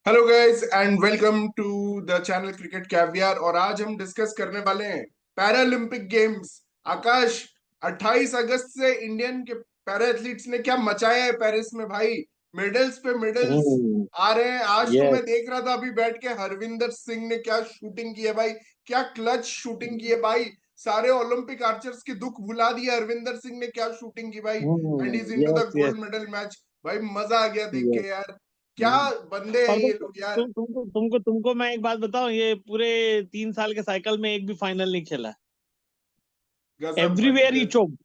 Hello guys and welcome to the channel Cricket Caviar. और आज हम डिस्कस करने वाले हैं पैरालंपिक गेम्स। आकाश, 28 अगस्त से इंडियन के पैरा एथलीट्स ने क्या मचाया है पेरिस में भाई। मेडल्स पे मेडल्स हम्म। आ रहे हैं। आज तो यस। मैं देख रहा था अभी बैठ के, हरविंदर सिंह ने क्या शूटिंग की है भाई। क्या क्लच शूटिंग की है भाई। सारे ओलंपिक आर्चर्स के दुख भुला दिया। हरविंदर सिंह ने क्या शूटिंग की भाई। And is into the yes yes gold medal match. भाई मजा आ गया देख यस। के यार। क्या बंदे हैं और ये लोग यार। तुमको मैं एक बात बताऊं, ये पूरे 3 साल के साइकिल में एक भी फाइनल नहीं खेला। गजब भाई एवरीवेयर ही चोक,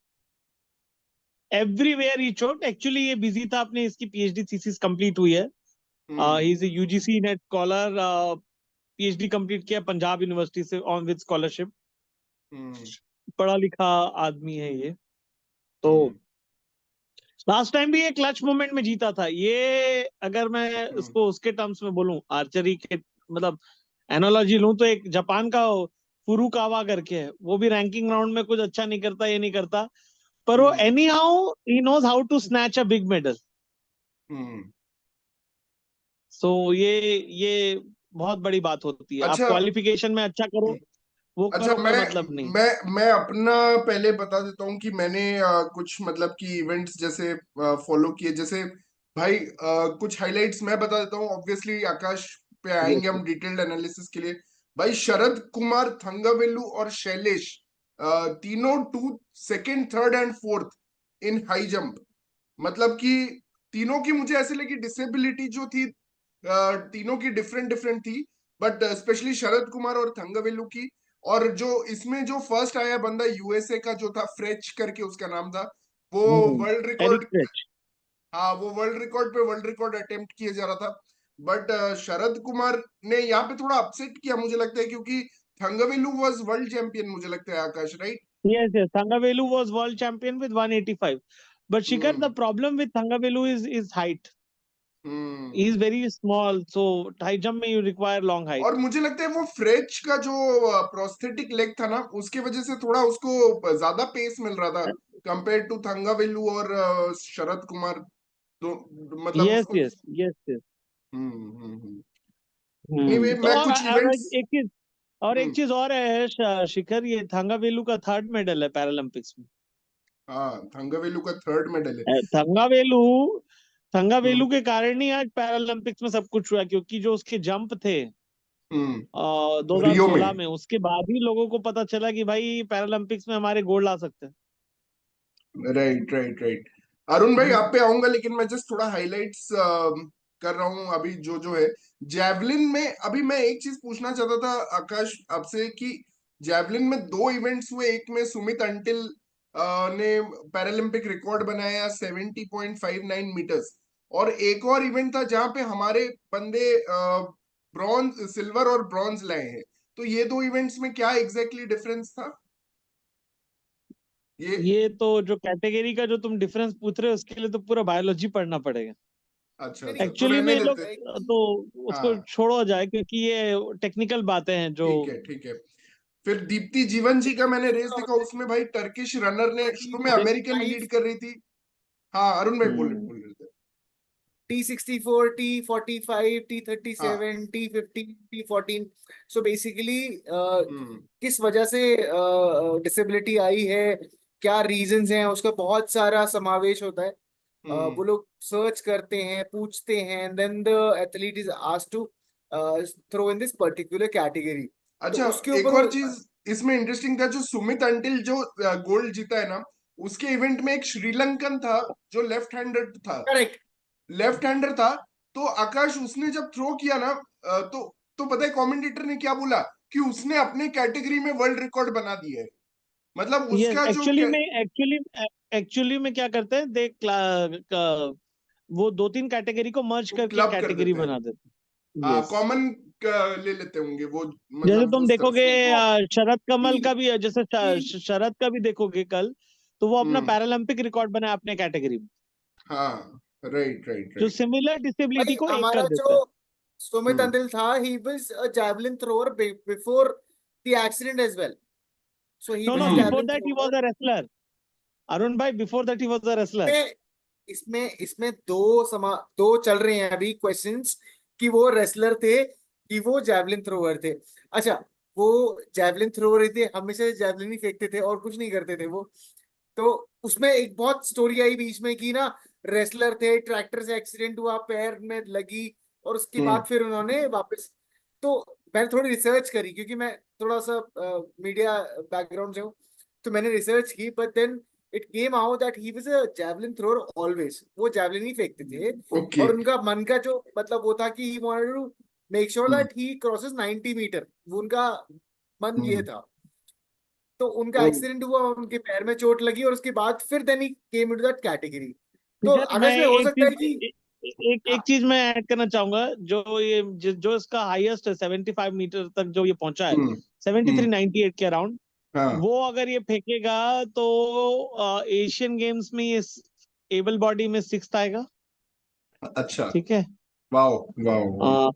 एवरीवेयर ही चोक। एक्चुअली ये बिजी था, अपने इसकी पीएचडी थीसिस कंप्लीट हुई है। Hmm he is a UGC NET scholar. PhD complete किया पंजाब यूनिवर्सिटी से ऑन विद स्कॉलरशिप। हम्म पढ़ा लिखा आदमी है ये। तो हम्म लास्ट टाइम भी ये क्लच मोमेंट में जीता था ये। अगर मैं हम्म इसको उसके टर्म्स में बोलूं, आर्चरी के मतलब एनालॉजी लूं, तो एक जापान का फुरुकावा करके है, वो भी रैंकिंग राउंड में कुछ अच्छा नहीं करता, ये नहीं करता, पर वो hmm anyhow he knows how to snatch a big medal. Hmm. So ये बहुत बड़ी बात होती है। आप अच्छा। क्वालिफिकेशन में अच्छा करो, वो अच्छा, करो, मैं कोई मतलब नहीं। मैं अपना पहले बता देता हूँ कि मैंने कुछ मतलब कि इवेंट्स जैसे फॉलो किए। जैसे भाई कुछ हाइलाइट्स मैं बता देता हूँ। ऑब्वियसली आकाश पे आएंगे यस हम डिटेल्ड एनालिसिस के लिए। भाई शरद कुमार, थंगावेलु और शैलेश, तीनों to second, third and fourth in high jump. मतलब कि तीनों की मुझे ऐसे लगी डिसेबिलिटी जो थी, तीनों की डिफरेंट डिफरेंट थी। बट स्पेशली शरद कुमार और थंगावेलु की। और जो इसमें जो फर्स्ट आया बंदा यूएसए का जो था, फ्रेच करके उसका नाम था, वो वर्ल्ड एरिक रिकॉर्ड। फ्रेच। हाँ, वो वर्ल्ड रिकॉर्ड पे वर्ल्ड रिकॉर्ड अटेम्प्ट किया जा रहा था। बट शरद कुमार ने यहाँ पे थोड़ा अपसेट किया मुझे लगता है, क्योंकि थंगावेलु वाज वर्ल्ड चैंपियन मुझे लगता है, आकाश, right. Yes, Thangavelu was world champion with 185. But Shikhar, the hmm problem with Thangavelu is height. He is hmm. very small, so high jump में you require long height. और मुझे लगता है वो फ्रेच का जो प्रोस्थेटिक लेग था ना, उसके वजह से थोड़ा उसको ज्यादा पेस मिल रहा था कंपेयर टू थंगावेलु और शरद कुमार। तो मतलब Yes, उसको। yes, yes, yes. हम्म। एनीवे, तो मैं कुछ और इवेंट्स। एक हम्म। चीज और है शिखर, ये थंगावेलु का थर्ड मेडल है पैरालंपिक्स में। हाँ, थंगावेलु का थर्ड मेडल है। थंगावेलु हम्म थंगावेलु के कारण ही आज पैरालंपिक्स में सब कुछ हुआ, क्योंकि जो उसके जंप थे रियो में। 2016 में, उसके बाद ही लोगों को पता चला कि भाई पैरालंपिक्स में हमारे गोल्ड ला सकते हैं। Right right right. अरुण भाई, आप पे आऊंगा, लेकिन मैं जस्ट थोड़ा हाइलाइट्स कर रहा हूँ अभी जो जो है। जैवलिन में अभी मैं एक चीज पूछना चाहता था आकाश आपसे कि जैवलिन में दो इवेंट्स हुए। एक में सुमित अंटिल ने पैरालंपिक रिकॉर्ड बनाया 70.59 मीटर्स। और एक और इवेंट था जहां पे हमारे बंदे ब्रॉन्ज, सिल्वर और ब्रॉन्ज लाए हैं। तो ये दो इवेंट्स में क्या एग्जैक्टली डिफरेंस था ये। ये तो जो कैटेगरी का जो तुम डिफरेंस पूछ रहे हो, उसके लिए तो पूरा बायोलॉजी पढ़ना पड़ेगा। अच्छा नहीं नहीं, अच्छा, तो एक्चुअली में रहने लोग, देते। तो उसको हाँ, छोड़ो जाए, क्योंकि ये टेक्निकल बातें हैं जो। ठीक है ठीक है। फिर दीप्ति जीवन जी का मैंने रेस क्या देखा, होता है उसमें भाई टर्किश रनर ने कि शुरू में देख। अमेरिकन लीड कर रही थी। हाँ अरुण भाई, बोल हम्म। बोल रहे थे। T64, T45, हाँ। T37, T15, T14। So basically हम्म किस वजह से डिसेबिलिटी आई है, क्या रीजंस हैं, उसका बहुत सारा समावेश होता है। हम्म। वो लोग सर्च करते हैं, पूछते हैं, and then the athlete is asked to throw in this particular category. तो अच्छा, उसके एक ऊपर और चीज इसमें इंटरेस्टिंग था, जो सुमित अंटिल जो गोल्ड जीता है ना, उसके इवेंट में एक श्रीलंकन था जो लेफ्ट हैंडेड था। करेक्ट। लेफ्ट हैंडर था। तो आकाश, उसने जब थ्रो किया ना, तो पता है कमेंटेटर ने क्या बोला, कि उसने अपने कैटेगरी में वर्ल्ड रिकॉर्ड बना दिया है। मतलब यस, उसका जो एक्चुअली में क्या करते हैं, देख, वो 2-3 कैटेगरी को मर्ज करके क्लब कर कैटेगरी देते हैं। बना देते हैं। हाँ, यस। कॉमन ले लेते होंगे वो। जैसे मतलब तुम उस तरह देखोगे से। नहीं वो शरद कमल टी का भी, जैसे टी शरद का भी देखोगे कल, तो वो अपना हम्म। पैरालंपिक रिकॉर्ड बनाया अपने कैटेगरी में, हाँ, राइट राइट जो राइट। सिमिलर डिसेबिलिटी भाई को एक हमारा कर जो देता है। सुमित हम्म। अंतिल था, he was a javelin thrower before the accident as well. So he no was no, a hmm before javelin that he thrower. Was a wrestler. Arun भाई, before that he was a wrestler. इसमें इसमें इसमें दो चल रहे हैं अभी questions कि वो रेसलर थे कि वो जैवलिन थ्रोअर थे। अच्छा, वो जैवलिन थ्रोअर ही थे, हमेशा जैवलिन ही फेंकते थे और कुछ नहीं करते थे वो। तो उसमें एक बहुत स्टोरी आई बीच में कि ना, रेसलर थे, ट्रैक्टर से एक्सीडेंट हुआ, पैर में लगी, और उसके हम्म बाद फिर उन्होंने वापस। तो मैंने थोड़ी रिसर्च करी क्योंकि मैं थोड़ा सा मीडिया बैकग्राउंड से हूँ, तो मैंने रिसर्च की, but then it came out that he was a javelin thrower always. वो जैवलिन ही फेंकते थे, ओके। और उनका मन का जो मतलब वो था कि he wanted to make sure hmm that he crosses 90 metre, वो उनका मन ये हम्म था। तो उनका ओ, एक्सीडेंट हुआ, उनके पैर में चोट लगी, और उसके बाद फिर then he came into that category. तो जिधर मैं आकाश भाई, हो एक सकता है चीज कि एक हाँ, चीज मैं ऐड करना चाहूंगा, जो इसका हाईएस्ट है 75 मीटर तक जो ये पहुंचा है, हम्म 73 हम्म 98 के अराउंड, हाँ, वो अगर ये फेंकेगा तो एशियन गेम्स में ये एबल बॉडी में 6th आएगा। अच्छा। ठीक है। Wow, wow, wow. अ,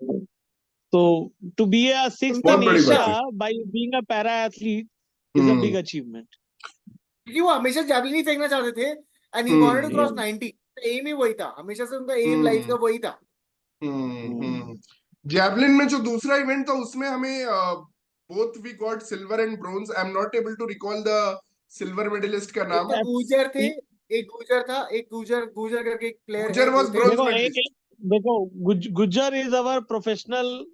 तो टू बी अ 6th उनका इन बहुत बड़ी एशिया बात है। By being a para athlete is a hmm big achievement. क्योंकि वो हमेशा जैवलिन ही फेंकना चाहते थे, and he wanted to cross hmm 90। Um ही वही था, हमेशा से उनका एम लाइफ का हम्म वही था। हम्म। जैवलिन में जो दूसरा इवेंट था उसमें हमें both we got silver and bronze. I am not able to recall the silver medalist का एक नाम। तो गुजर थे, एक गुजर था, एक गुजर गुजर करके एक प्लेयर है, गुजर वो वाज थे। ब्रोंज देखो मेडलिस्ट। देखो Gujjar is our professional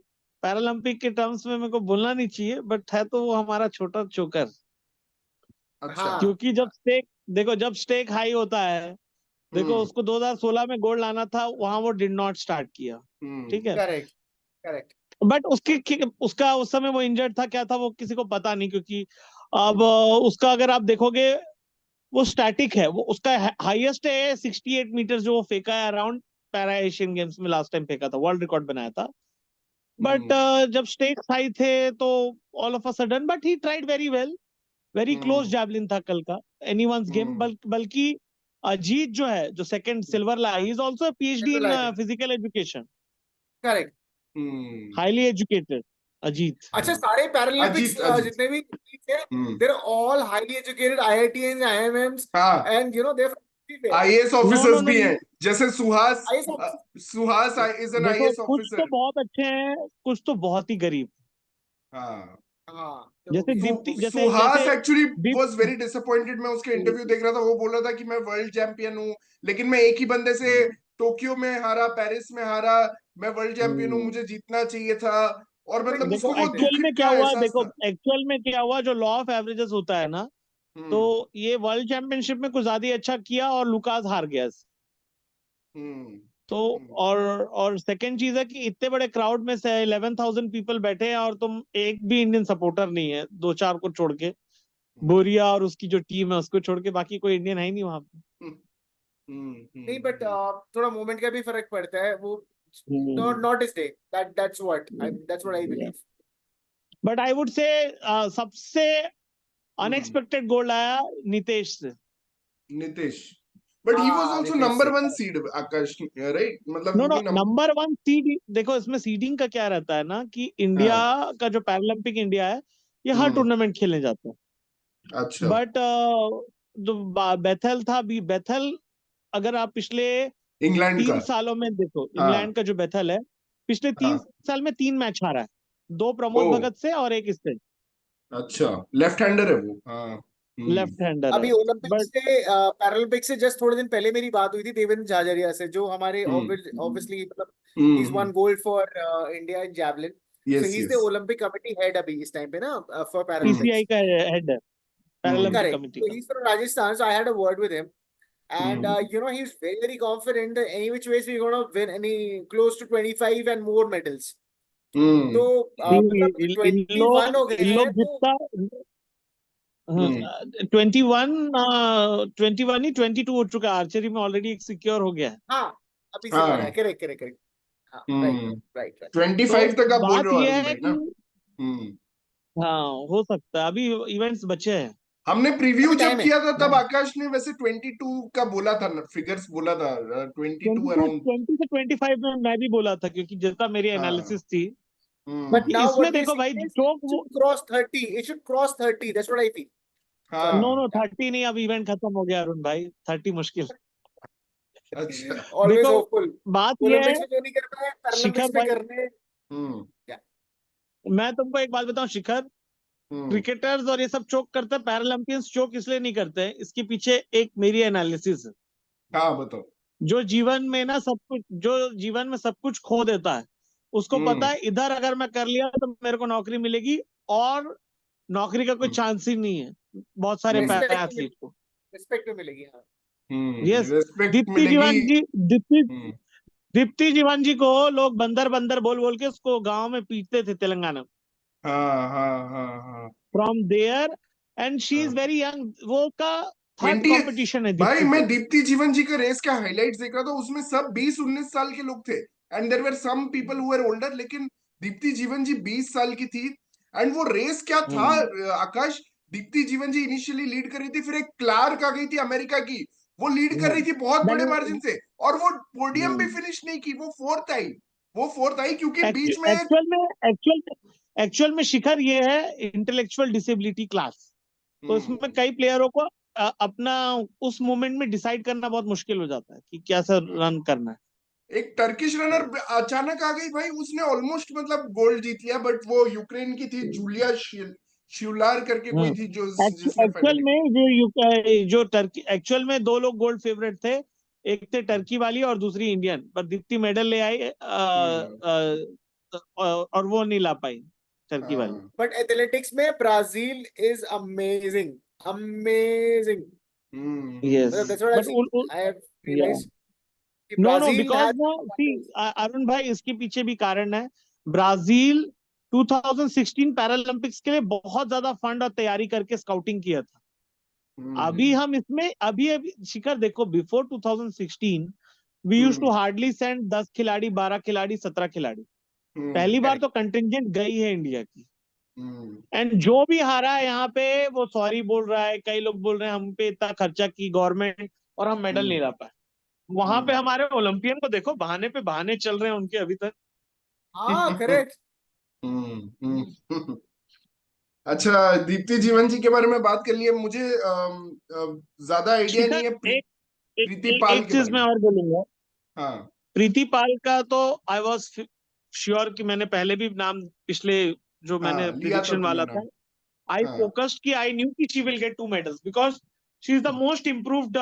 Paralympic के टर्म्स में मेरे को बोलना नहीं चाहिए, बट है तो वो हमारा छोटा चोकर। अच्छा। हाँ क्योंकि जब स्टेक देखो, जब स्टेक हाई होता है, देखो हम्म उसको 2016 में गोल्ड लाना था, वहां वो डिड नॉट स्टार्ट किया। हम्म ठीक है। Correct, correct. बट उसका उस समय वो इंजर्ड था, क्या था वो किसी को पता नहीं, क्योंकि अब उसका अगर आप देखोगे, वो स्टैटिक है, वो उसका हाईएस्ट है 68 मीटर जो वो फेंका है अराउंड पैरा एशियन गेम्स में, लास्ट टाइम फेंका था, वर्ल्ड रिकॉर्ड बनाया था। बट हम्म जब स्टेक्स हाई थे तो all of a sudden, but he tried very well, very close hmm javelin था कल का, एनीवन्स गेम। हम्म बल्कि अजीत जो है, जो सेकंड सिल्वर लाया, he is also PhD in लाए थे, physical education, correct. Hmm. Highly educated Ajeet. अच्छा, सारे पैरालंपिक्स अजीत, अजीत। जितने भी थे, hmm there all highly educated, IITians, IIMs, हाँ, and you know there everywhere. IAS no no officers no, भी हैं, जैसे Suhas. IAS officer. Suhas is an देखो आईएएस कुछ तो ऑफिसर। बहुत अच्छे हैं, कुछ तो बहुत ही गरीब। हाँ। हाँ, तो वो जैसे भी है। दीप्ति, जैसे सुहास जैसे actually Deep was very disappointed. मैं उसके इंटरव्यू देख रहा था, वो बोल रहा था कि मैं वर्ल्ड चैंपियन हूँ, लेकिन मैं एक ही बंदे से टोक्यो में हारा, पेरिस में हारा। मैं वर्ल्ड चैंपियन हूँ, मुझे जीतना चाहिए था। और कोई मतलब नहीं उसको देखो वो जीतते हैं। एक्चुअल में दुखित क्या का हुआ, एहसास देखो था। एक्चुअल में क्या हुआ, जो लॉ ऑफ एवरेजेस होता है ना, तो हम्म ये वर्ल्ड चैंपियनशिप में कुछ ज्यादा ही अच्छा किया और लुकास हार गया। हम्म तो हम्म और सेकंड चीज है कि इतने बड़े क्राउड में से 11,000 पीपल बैठे हैं, और तुम एक भी इंडियन सपोर्टर नहीं है, दो चार को छोड़ के, बोरिया और उसकी जो टीम है उसको छोड़ के, बाकी कोई इंडियन है ही नहीं वहां पे। नहीं, बट हम्म। थोड़ा मोमेंट का भी फर्क पड़ता है वो। Not hmm. Not is day, that's what I believe. But I would say सबसे हम्म। अनएक्सपेक्टेड गोल आया नितेश से। नितेश, बट ही वाज हाँ, आल्सो नितेश नंबर से। वन सीड, आकाश, राइट? मतलब नो वो नो, भी नंबर। Number one seed. देखो इसमें सीडिंग का क्या रहता है ना, कि इंडिया हाँ। का जो पैरालंपिक इंडिया है, ये हर हम्म। टूर्नामेंट खेलने जाता है। अच्छा। बट जो बेथल था, भी बेथल, अगर आप पिछले इंग्लैंड का। 3 सालों में देखो, हाँ इंग्लैंड का जो बेथल है, पिछले तीन हाँ। साल में 3 मैच हारा है, 2 प्रमोद ओ, भगत से और एक इससे। अच्छा। लेफ्ट हैंडर है वो, हाँ। लेफ्ट हैंडर है। अभी ओलंपिक बट से पैरालंपिक से जस्ट थोड़े दिन पहले मेरी बात हुई थी देवेंद्र झाझरिया से, जो हमारे हम्म ऑब्वियसली मतलब he is one hmm. Gold for India in javelin. So yes he is the yes. Olympic committee head अभी इस टाइम पे ना, फॉर पीसीआई पैरालंपिक्स। का हेड है, पैरालंपिक करेक्ट, कमेटी so का। he's from Rajasthan, so I had a word with him, and hmm you know, he's very very confident that any which ways we're gonna win any close to 25 and more medals. तो हम्म मतलब इन 21 लोग हो गए इन हैं लोग तो। जितना हम्म। 21 ही 22 हो चुका है, आर्चरी में ऑलरेडी एक सिक्योर हो गया है। हाँ, अभी सिल्वर है, हाँ। Correct correct correct. हाँ, राइट हम्म। Right right. 25 तो तक आप बोल बात रहे हो यह अरुण है भाई ना? कि हम्म। हाँ, हो सकता है, अभी इवेंट्स बचे हैं। हमने प्रीव्यू अभी जब टाइम है। किया था तब आकाश ने वैसे 22 का बोला था, फिगर्स बोला था, 22 अराउंड। 20 से 25 में मैं भी बोला था, क्योंकि जितना मेरी हाँ। एनालिसिस थी। But क्योंकि now इसमें what we are देखो भाई, seeing is चोक it वो, should cross 30. It should cross 30. That's what I feel. Sorry. No हाँ। No Yeah. 30 नहीं, अब इवेंट खत्म हो गया अरुण भाई, 30 मुश्किल। अच्छा। ऑलवेज देखो होपफुल। बात ये है ओलंपिक्स में जो नहीं कर पाए शिखर पैरालंपिक्स में भाई, करने। हम्म क्या? मैं तुमको एक बात बताऊं शिखर, हम्म क्रिकेटर्स और ये सब चोक करते हैं, पैरालंपियंस चोक इसलिए नहीं करते हैं, इसके पीछे एक मेरी एनालिसिस है। हाँ बताओ। जो जीवन में ना सब कुछ, जो जीवन में सब कुछ खो देता है, उसको पता हम्म है इधर अगर मैं कर लिया तो मेरे को नौकरी मिलेगी, और नौकरी का कोई हम्म चांस ही नहीं है बहुत सारे हम्म पैरा रिस्पेक्ट एथलीट को। रिस्पेक्ट तो मिलेगी, हाँ। यस। रिस्पेक्ट दीप्ति मिलेगी। जीवन जी, दीप्ति हम्म दीप्ति जीवन जी को लोग बंदर बंदर बोल बोल के उसको गांव में पीटते थे तेलंगाना में, हाँ हाँ हाँ हाँ from there, and she is हाँ। वेरी यंग, वो का थर्ड 20। कंपटीशन है भाई दीप्ति मैं का। दीप्ति जीवन जी का रेस का हाइलाइट्स देख रहा था, उसमें सब 20-19 साल के लोग थे, and there were some people who were older, लेकिन दीप्ति जीवन जी 20 साल की थी। एंड वो रेस क्या था, हम्म आकाश, दीप्ति जीवन जी इनिशियली लीड कर रही थी, फिर एक क्लार्क आ गई थी अमेरिका की, वो लीड कर रही थी बहुत बड़े मार्जिन से, और वो पोडियम भी फिनिश नहीं की, वो फोर्थ आई। वो फोर्थ आई क्योंकि बीच में एक्चुअल में एक्चुअल में शिखर ये है इंटेलेक्चुअल डिसेबिलिटी क्लास, तो इसमें हम्म कई प्लेयरों को अपना उस मोमेंट में डिसाइड करना बहुत मुश्किल हो जाता है कि कैसा रन करना है। एक टर्किश रनर अचानक आ गई भाई, उसने ऑलमोस्ट मतलब गोल्ड जीत लिया, बट वो यूक्रेन की थी, जूलिया शिवलार करके कोई थी, जो जिसने एक्चुअल फाइनली। में जो टर्की, एक्चुअल में दो लोग गोल्ड फेवरेट थे, एक थे टर्की वाली और दूसरी इंडियन, पर दीप्ति मेडल ले आई, हम्म और वो नहीं ला पाई टर्की वाली। हाँ बट एथलेटिक्स में Brazil is amazing, amazing. Yes, मतलब that's what but I have realized कि no no, Brazil because has ना सी अरुण भाई, इसके पीछे भी कारण है। ब्राजील 2016 पैरालंपिक्स के लिए बहुत ज्यादा फंड और तैयारी करके स्काउटिंग किया था। अभी हम्म हम इसमें अभी अभी शिखर देखो, before 2016 we use to hmm hardly send 10 खिलाड़ी, 12 खिलाड़ी, 17 खिलाड़ी। हम्म पहली बार करेक्ट। तो कंटिंजेंट गई है इंडिया की, हम्म एंड जो भी हारा है यहाँ पे वो सॉरी बोल रहा है, कई लोग बोल रहे हैं हम पे इतना खर्चा की गवर्नमेंट और हम मेडल हम्म नहीं ला पाए। वहां पे हम्म हमारे ओलंपियन को देखो, बहाने पे बहाने चल रहे हैं उनके अभी तक। हाँ करेक्ट। हम्म। अच्छा, दीप्ति जीवन जी के बारे में बात कर लिए, मुझे ज्यादा आइडिया नहीं शिखर, है एक एक, प्रीति एक, पाल एक के चीज बारे मैं में। और बोलूंगा। हाँ प्रीति पाल का तो आई वॉज श्योर कि मैंने पहले भी नाम, पिछले जो मैंने हाँ, लिया था प्रिडिक्शन तुमने वाला था, नाम। आई हाँ फोकस्ड कि आई न्यू कि she will get 2 medals, because she is the most improved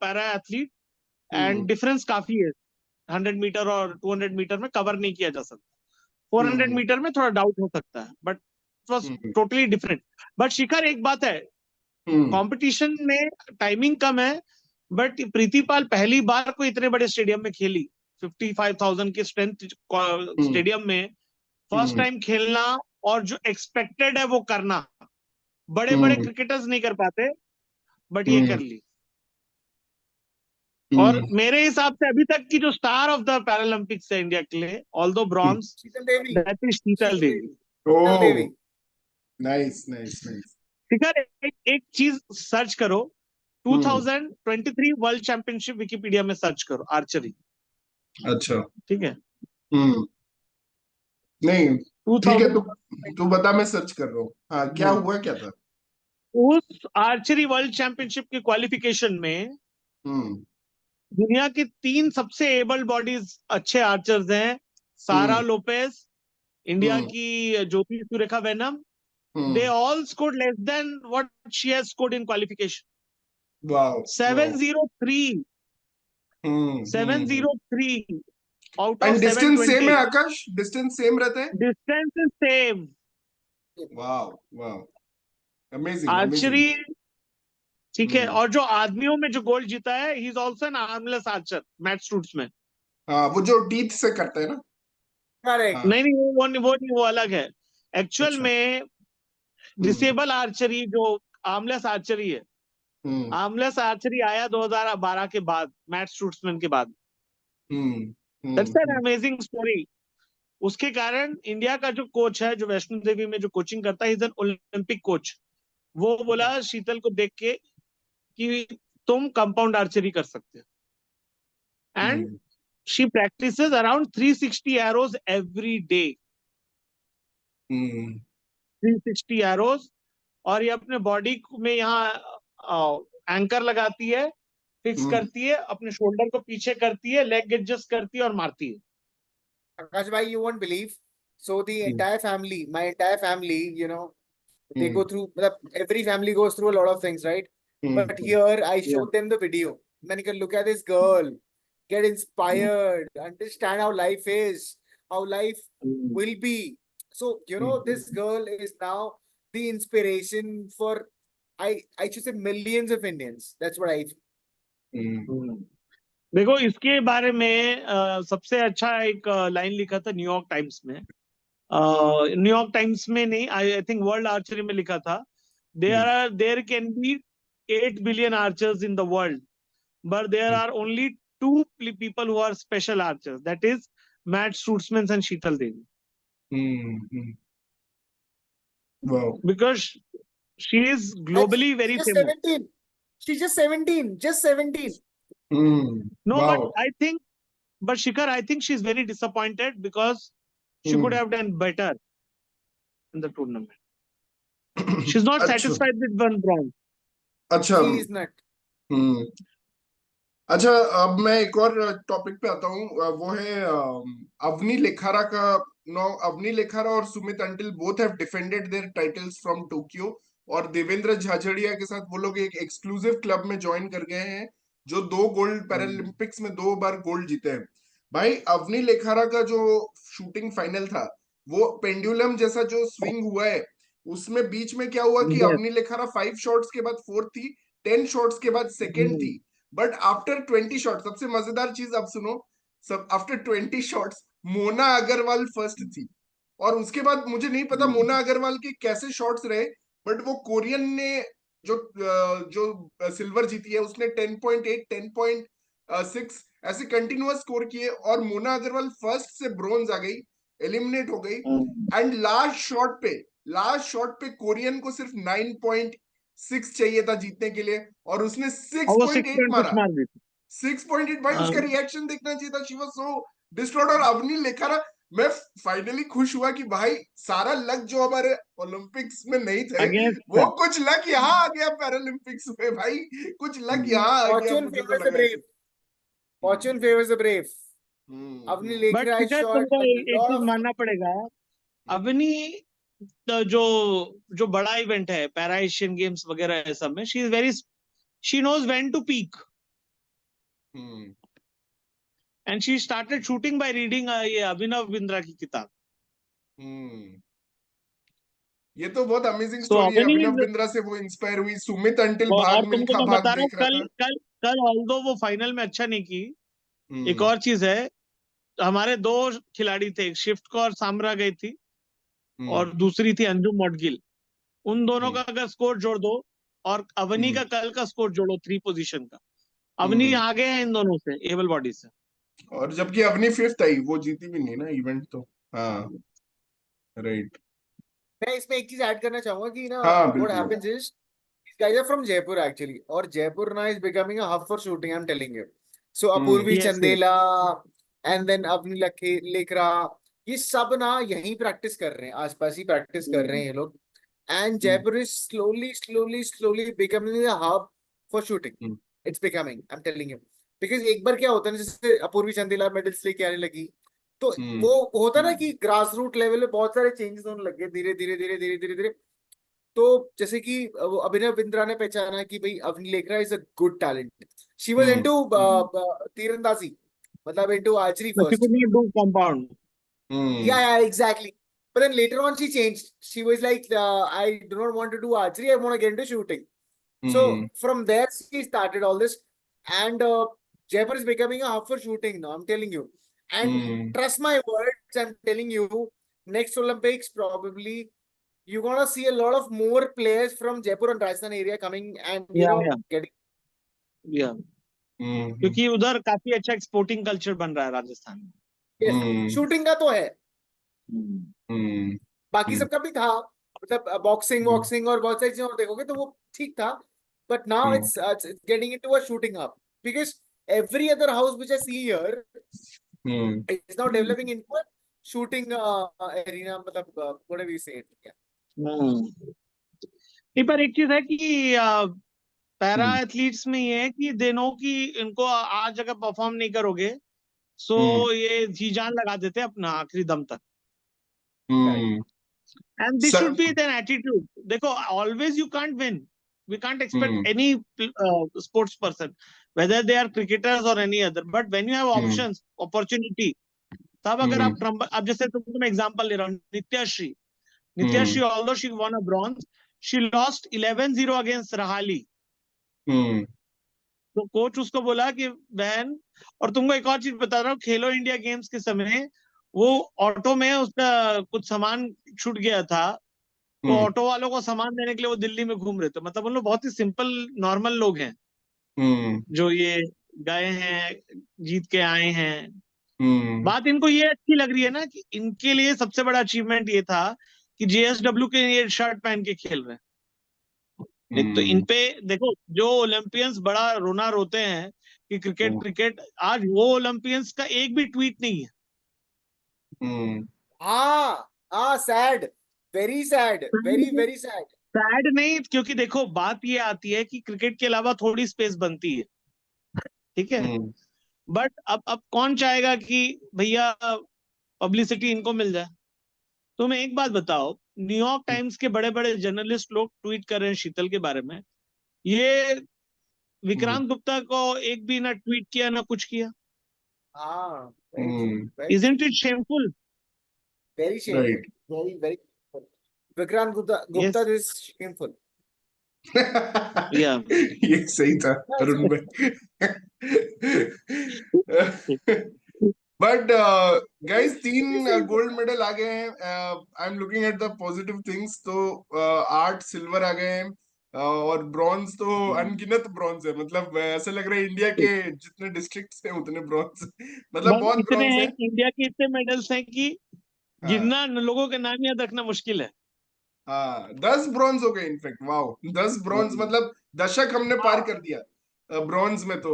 para athlete, and hmm difference काफी है। 100 मीटर और 200 मीटर में कवर नहीं किया जा सकता, 400 हम्म मीटर में थोड़ा डाउट हो सकता है, but it was hmm totally different. But Shikhar एक बात है, हम्म कंपटीशन में टाइमिंग कम है, बट प्रीति पाल पहली बार को इतने बड़े स्टेडियम में खेली, 55,000 के स्ट्रेंथ हम्म स्टेडियम में फर्स्ट हम्म टाइम खेलना, और जो एक्सपेक्टेड है वो करना, बड़े बड़े हम्म क्रिकेटर्स नहीं कर पाते, बट ये हम्म कर ली। और हम्म मेरे हिसाब से अभी तक की जो स्टार ऑफ द पैरालंपिक्स है इंडिया के लिए, although bronze, Sheetal Devi. That is Sheetal Sheetal Devi. Devi. Sheetal oh, Devi. Nice nice nice. ठीक है, एक चीज सर्च करो, हम्म 2023 वर्ल्ड चैंपियनशिप विकिपीडिया में सर्च करो आर्चरी। अच्छा। ठीक है, हम्म नहीं, ठीक है, 2000, तू तू बता, मैं सर्च कर रहा हूँ। हाँ, क्या हुआ, क्या था? उस आर्चरी वर्ल्ड चैंपियनशिप के क्वालिफिकेशन में हम्म दुनिया की 3 सबसे एबल बॉडीज अच्छे आर्चर्स हैं, सारा हम्म लोपेज, इंडिया हम्म की Jyothi Surekha Vennam, they hmm all scored less than what she has scored in qualification. Wow wow. 703, hmm. 703 out of and distance same है 720. आकाश, डिस्टेंस सेम रहता है? Distance is same. Wow wow, amazing amazing. Archery, ठीक है, हम्म और जो आदमियों में जो गोल्ड जीता है, he is also an armless archer, Matt Stutzman. हाँ, वो जो टीथ से करता है ना। करेक्ट। हाँ नहीं नहीं, वो अलग है। एक्चुअल अच्छा। में हम्म डिसेबल आर्चरी जो आर्मलेस आर्चरी है, हम्म आर्मलेस आर्चरी आया 2012 के बाद, मैट स्टूट्समैन के बाद। Hmm that's an hmm amazing story. उसके कारण इंडिया का जो कोच है, जो वैष्णो देवी में जो कोचिंग करता है, इज एन ओलंपिक कोच। वो बोला शीतल को देख के कि तुम कंपाउंड आर्चरी कर सकते हो, and hmm she practices around 360 arrows every day, hmm 360 arrows, और ये अपने बॉडी में यहाँ एंकर लगाती है, फिक्स हम्म, करती है, अपने शोल्डर को पीछे करती है, लेग एडजस्ट करती है और मारती है। Akash bhai, you won't believe. So the hmm, entire family, my entire family, they go hmm, through, every family goes through a lot of things, right? But hmm, here I Yeah. showed them the video. Man, you can look at this girl, get Mm. inspired, understand how life is, how life Mm. will be. So, hmm, this girl is now the inspiration for, I should say, millions of Indians. That's what I feel. Hmm, Mm. देखो, इसके बारे में सबसे अच्छा एक line लिखा था New York Times में। न्यूयॉर्क टाइम्स में नहीं, आई थिंक वर्ल्ड आर्चरी में लिखा था, there can be 8 billion archers in the world, but there are only two people who are special archers. That is Matt Stutzman and Sheetal Devi. Hmm, wow, Because she is And globally she's very just famous. 17. She's just 17. Just 17. No, but wow, Shikhar, I think she's very disappointed because she could have done better in the tournament. She's not अच्छा, satisfied with one bronze. अच्छा, She is not. हम्म, अच्छा। अब मैं एक और topic पे आता हूँ, वो है अवनी लेखारा का। नो, अवनी लेखारा और Sumit Antil both have defended their titles from Tokyo, और देवेंद्र झाझड़िया के साथ वो लोग एक एक्सक्लूसिव क्लब में ज्वाइन कर गए हैं, जो 2 गोल्ड पैरालंपिक्स में 2 बार गोल्ड जीते हैं। भाई, अवनी लेखारा का जो शूटिंग फाइनल था, वो पेंडुलम जैसा जो स्विंग हुआ है, उसमें बीच में क्या हुआ कि Yes. अवनी लेखारा 5 शॉट्स के बाद फोर्थ थी, 10 शॉट्स के बाद सेकेंड Hmm. थी, बट आफ्टर 20 शॉट, सबसे मजेदार चीज अब सुनो, सब after 20 shots Mona Agarwal first थी। और उसके बाद मुझे नहीं पता मोना अग्रवाल के कैसे शॉट्स रहे, बट वो कोरियन ने जो सिल्वर जीती है, उसने 10.8, 10.6 ऐसे कंटिन्यूअस स्कोर किए, और मोना अग्रवाल फर्स्ट से ब्रोंज आ गई, एलिमिनेट हो गई। Hmm. एंड लास्ट शॉट पे कोरियन को सिर्फ 9.6 चाहिए था जीतने के लिए, और उसने और वो 6.8 6 कुछ मारा। मार दी थी। 6.8 भाई, हाँ, उसका रिएक्शन देखना चाहिए था। She was so destroyed. और अवनी लेखारा, मैं फाइनली खुश हुआ कि भाई सारा लक जो हमारे ओलंपिक्स में नहीं थे, अगेंस्ट वो था। कुछ लक यहाँ आ गया पैरालंपिक्स में। भाई कुछ लक Hmm. यहाँ आ गया, Fortune मुझे तो favors the लगा ऐसे। brave. Fortune favors the brave. Avni but Lekra has Shikhar, shot तुमको a एक lot चीज of. मानना पड़ेगा। अवनी तो जो जो बड़ा इवेंट है, पैरा एशियन गेम्स वगैरह है, सब में she knows when to peak, hmm, and she started shooting by reading ये अभिनव बिंद्रा की किताब। हम्म। ये तो बहुत अमेजिंग सो स्टोरी है। अवनी अभिनव बिंद्रा से वो इंस्पायर हुई। सुमित अंटिल और भाग तुमको मिल्खा मैं भाग बता रहा हूँ, देख रहा कल था। कल कल ऑल्दो वो फाइनल में अच्छा नहीं की। एक हम्म, और चीज है, हमारे 2 खिलाड़ी थे, एक शिफ्ट कौर सामरा गई थी हम्म, और दूसरी थी अंजुम मौडगिल। उन दोनों हम्म, का अगर स्कोर जोड़ दो और अवनी हम्म, का कल का स्कोर जोड़ो 3 पोजीशन का, अवनी हम्म। आगे है इन दोनों से, एबल बॉडी से। और जबकि अवनी फिफ्थ आई, वो जीती भी नहीं ना इवेंट तो। हाँ, राइट। मैं इसमें एक चीज ऐड करना चाहूंगा कि ना, हाँ, what बिल्कुल। happens is these guys are from Jaipur actually, और जयपुर ना is becoming a hub for shooting. I'm telling you. So hmm, Apurvi yes, yes. Chandela and then Avani Lekhara, ये सब ना यहीं प्रैक्टिस कर रहे हैं, आसपास ही प्रैक्टिस कर रहे हैं ये लोग। And Jaipur is slowly becoming a hub for shooting. It's becoming, I'm telling you. Because एक बार क्या होता है ना, जैसे अपूर्वी चंदेला मेडल्स लेके आने लगी, तो हम्म, वो होता है ना कि ग्रास रूट लेवल पे बहुत सारे चेंजेस होने लगे, धीरे धीरे धीरे धीरे धीरे धीरे। तो जैसे कि वो अभिनव बिंद्रा ने पहचाना कि भाई Avani Lekhara is a good talent. She was hmm, into तीरंदाजी, मतलब into archery But she first. could not do compound. हम्म, Yeah, exactly. But then later on she changed. She was like, I do not want to do archery, I want to get into shooting. So hmm, from there she started all this, and Jaipur is becoming a hub for shooting now, I'm telling you. And hmm, trust my words, I'm telling you, next Olympics probably you're gonna see a lot of more players from Jaipur and Rajasthan area coming and Yeah, yeah, getting. yeah. हम्म, क्योंकि उधर काफी अच्छा exporting culture बन रहा है राजस्थान में। Yes, हम्म, shooting का तो है, हम्म। हम्म, बाकी हम्म, सबका भी था, मतलब बॉक्सिंग हम्म, वॉक्सिंग और बहुत सारी चीजें और देखोगे तो वो ठीक था। But now hmm, it's getting into a shooting hub because every other house which I see here hmm, is now developing into a shooting arena, मतलब whatever you say it, yeah. नहीं, पर एक चीज है कि पैरा एथलीट्स में ये है कि दे नो कि इनको आज अगर परफॉर्म नहीं करोगे सो ये जी जान लगा देते हैं अपना आखिरी दम तक। हम्म And this sir should be their attitude. देखो, always you can't win. We can't expect hmm any sports person, whether they are cricketers or any other. But when you have hmm options, opportunity, तब अगर आप Trump, अब जैसे तुमको मैं example ले रहा हूँ, नित्याश्री, हम्म although she won a bronze, she lost 11-0 against Rahali. हम्म तो कोच उसको बोला कि बहन, और तुमको एक और चीज बता रहा हूँ, खेलो इंडिया गेम्स के समय वो ऑटो में उसका कुछ सामान छूट गया था, तो हम्म ऑटो वालों को सामान देने के लिए वो दिल्ली में घूम रहे थे। मतलब उन लोग बहुत ही सिंपल नॉर्मल लोग हैं हम्म जो ये गए हैं, जीत के आए हैं। हम्म बात इनको ये अच्छी लग रही है ना कि इनके लिए सबसे बड़ा अचीवमेंट ये था कि जेएसडब्ल्यू के ये शर्ट पहन के खेल रहे हैं। नहीं तो इन पे देखो, जो ओलंपियंस बड़ा रोना रोते हैं कि क्रिकेट क्रिकेट, आज वो ओलंपियंस का एक भी ट्वीट नहीं है। हाँ हाँ, sad, very sad, very very sad. Sad नहीं, क्योंकि देखो बात ये आती है कि क्रिकेट के अलावा थोड़ी स्पेस बनती है, ठीक है, बट अब कौन चाहेगा कि भैया पब्लिसिटी इनको मिल जाए। तो मैं एक बात बताओ, न्यूयॉर्क टाइम्स के बड़े बड़े जर्नलिस्ट लोग ट्वीट कर रहे हैं शीतल के बारे में, ये विक्रांत गुप्ता को एक भी ना ट्वीट किया ना कुछ किया। हाँ, Isn't it shameful? very shameful, right very very shameful. Vikrant Gupta Yes. is shameful. Yeah. ये सही था अरुण भाई। बट गाइस 3 गोल्ड मेडल आ गए हैं। I am looking at the positive things. तो 8 सिल्वर आ गए हैं, और ब्रॉन्ज तो अनगिनत ब्रॉन्ज है। मतलब ऐसा लग रहा है इंडिया के जितने डिस्ट्रिक्ट्स हैं उतने ब्रॉन्ज, मतलब बस बहुत इतने ब्रॉन्ज हैं, है। इंडिया के इतने मेडल्स हैं कि हाँ गिनना लोगों के नाम याद रखना मुश्किल है। हाँ 10 ब्रॉन्ज हो गए इनफेक्ट। वाओ, 10 ब्रॉन्ज, मतलब दशक हमने पार कर दिया ब्रॉन्ज में। तो